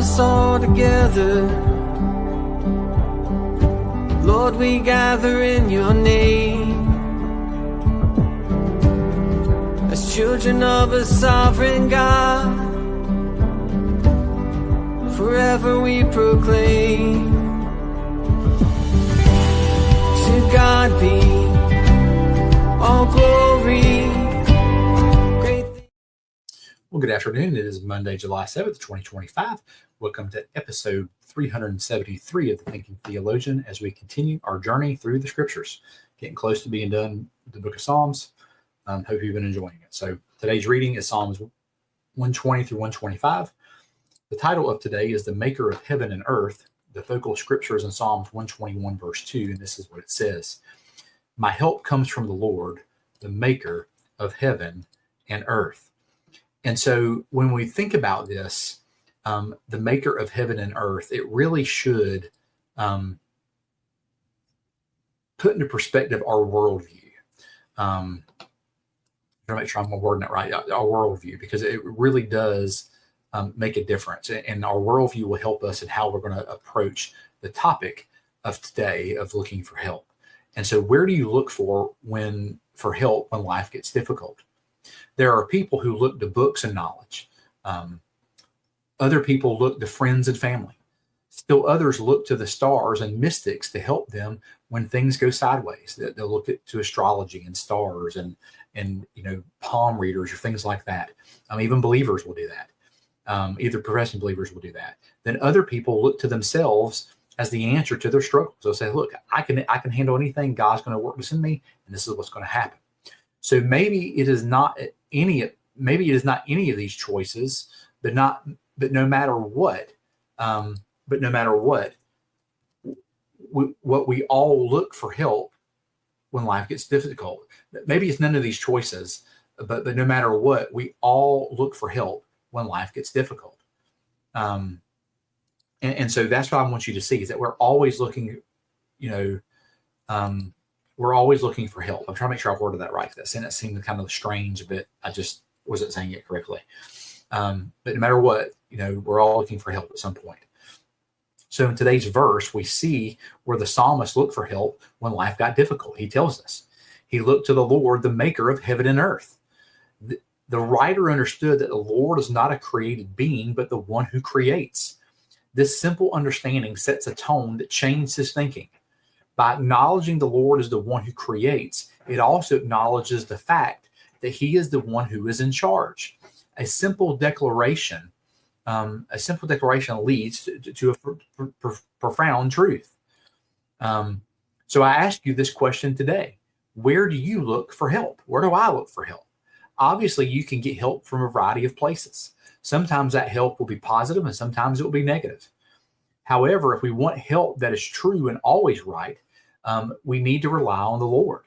us all together. Lord, we gather in your name as children of a sovereign God. Forever we proclaim, to God be all glory. Well, good afternoon. It is Monday, July 7th, 2025. Welcome to episode 373 of The Thinking Theologian as we continue our journey through the scriptures. Getting close to being done with the book of Psalms. Hope you've been enjoying it. So today's reading is Psalms 120 through 125. The title of today is The Maker of Heaven and Earth. The focal scripture is in Psalms 121, verse 2, and this is what it says. My help comes from the Lord, the maker of heaven and earth. And so when we think about this, the maker of heaven and earth, it really should put into perspective our worldview. I'm trying to make sure I'm wording that right, our worldview, because it really does make a difference. And our worldview will help us in how we're going to approach the topic of today of looking for help. And so where do you look for help when life gets difficult? There are people who look to books and knowledge. Other people look to friends and family. Still others look to the stars and mystics to help them when things go sideways. They'll look to astrology and stars and palm readers or things like that. Even believers will do that. Either professing believers will do that. Then other people look to themselves as the answer to their struggles. They'll say, look, I can handle anything. God's going to work this in me, and this is what's going to happen. So maybe it is not any of these choices, but no matter what, we all look for help when life gets difficult. Maybe it's none of these choices, but no matter what, we all look for help when life gets difficult. And so that's what I want you to see, is that we're always looking, we're always looking for help. I'm trying to make sure I worded that right. That sentence seemed kind of strange, but I just wasn't saying it correctly. But no matter what, we're all looking for help at some point. So in today's verse, we see where the psalmist looked for help when life got difficult. He tells us he looked to the Lord, the maker of heaven and earth. The writer understood that the Lord is not a created being, but the one who creates. This simple understanding sets a tone that changed his thinking. By acknowledging the Lord as the one who creates, it also acknowledges the fact that he is the one who is in charge. A simple declaration leads to a profound truth. So I ask you this question today. Where do you look for help? Where do I look for help? Obviously, you can get help from a variety of places. Sometimes that help will be positive and sometimes it will be negative. However, if we want help that is true and always right, we need to rely on the Lord.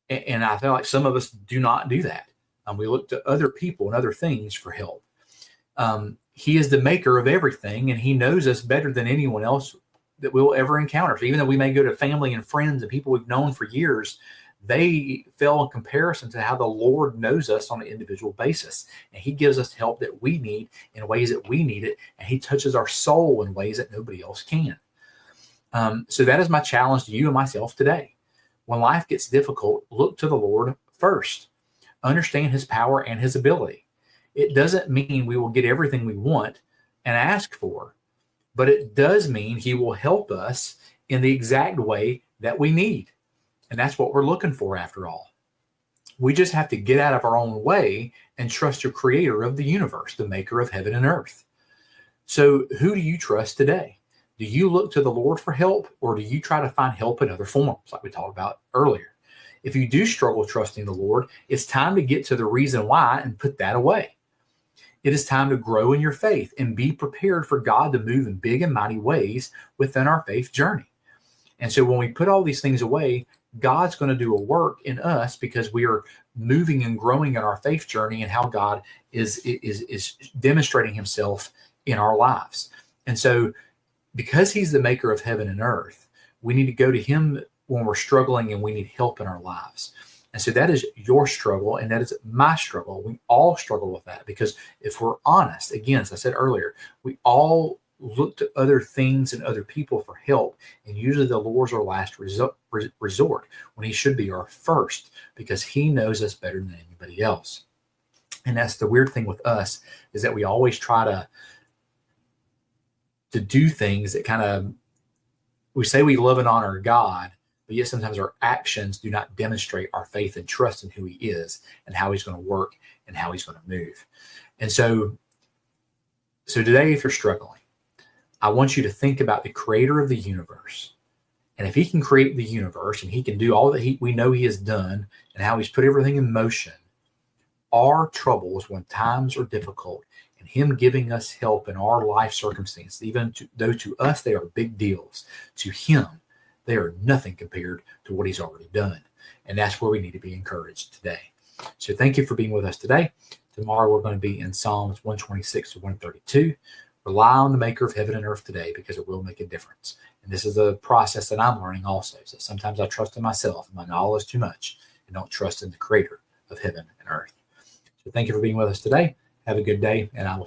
And I feel like some of us do not do that. We look to other people and other things for help. He is the maker of everything, and he knows us better than anyone else that we'll ever encounter. So even though we may go to family and friends and people we've known for years, they fail in comparison to how the Lord knows us on an individual basis. And he gives us help that we need in ways that we need it. And he touches our soul in ways that nobody else can. So that is my challenge to you and myself today. When life gets difficult, look to the Lord first. Understand his power and his ability. It doesn't mean we will get everything we want and ask for, but it does mean he will help us in the exact way that we need. And that's what we're looking for after all. We just have to get out of our own way and trust the creator of the universe, the maker of heaven and earth. So who do you trust today? Do you look to the Lord for help, or do you try to find help in other forms like we talked about earlier? If you do struggle trusting the Lord, it's time to get to the reason why and put that away. It is time to grow in your faith and be prepared for God to move in big and mighty ways within our faith journey. And so when we put all these things away, God's going to do a work in us because we are moving and growing in our faith journey and how God is demonstrating himself in our lives. And so because he's the maker of heaven and earth, we need to go to him when we're struggling and we need help in our lives. And so that is your struggle, and that is my struggle. We all struggle with that because if we're honest, again, as I said earlier, we all look to other things and other people for help. And usually the Lord's our last resort when he should be our first, because he knows us better than anybody else. And that's the weird thing with us, is that we always try to do things that kind of, we say we love and honor God, but yet sometimes our actions do not demonstrate our faith and trust in who he is and how he's going to work and how he's going to move. And so today, if you're struggling, I want you to think about the creator of the universe. And if he can create the universe and he can do all that we know he has done and how he's put everything in motion, our troubles when times are difficult and him giving us help in our life circumstances, even though to us they are big deals, to him, they are nothing compared to what he's already done. And that's where we need to be encouraged today. So thank you for being with us today. Tomorrow we're going to be in Psalms 126 to 132. Rely on the maker of heaven and earth today, because it will make a difference. And this is a process that I'm learning also. So sometimes I trust in myself and my knowledge too much and don't trust in the creator of heaven and earth. So thank you for being with us today. Have a good day, and I will